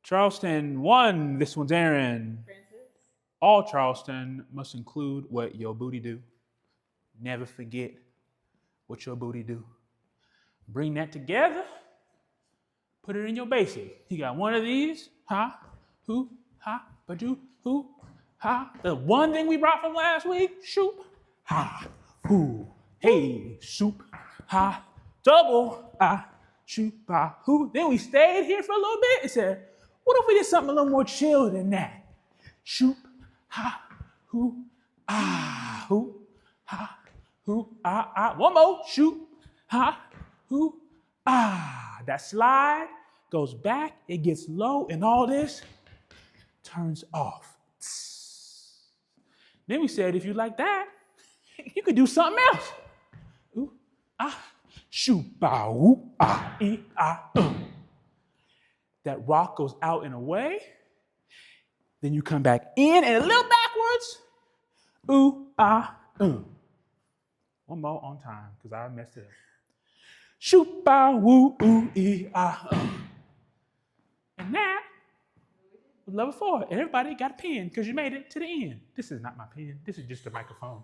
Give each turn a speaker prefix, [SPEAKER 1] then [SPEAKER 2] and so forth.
[SPEAKER 1] Charleston 1. This one's Aaron.
[SPEAKER 2] Francis.
[SPEAKER 1] All Charleston must include what your booty do. Never forget what your booty do. Bring that together. Put it in your basic. You got one of these. Ha, who, ha, but you, who, ha. The one thing we brought from last week. Shoot. Ha, who, hey, soup. Ha, double. Ah, shoot, ba, who. Then we stayed here for a little bit and said, what if we did something a little more chill than that? Shoot, ha, who, ah, who, ha, who, ah, ah. One more. Shoot, ha, who, ah. That slide goes back, it gets low, and all this turns off. Then we said, if you like that, you could do something else. Ooh, ah, shoo, ba, woo, ah, e, ah, That rock goes out and away. Then you come back in and a little backwards. Ooh, ah, One more on time, because I messed it up. Shoot, ba, woo, ooh, e, ah, And that was level 4. And everybody got a pen because you made it to the end. This is not my pen. This is just a microphone.